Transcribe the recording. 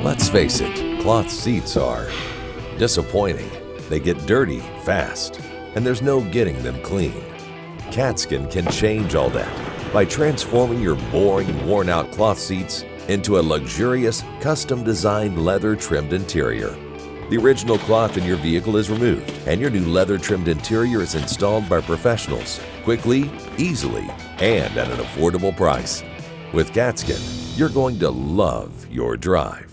Let's face it, cloth seats are disappointing. They get dirty fast, and there's no getting them clean. Katzkin can change all that by transforming your boring, worn-out cloth seats into a luxurious, custom-designed leather-trimmed interior. The original cloth in your vehicle is removed, and your new leather-trimmed interior is installed by professionals, quickly, easily, and at an affordable price. With Katzkin, you're going to love your drive.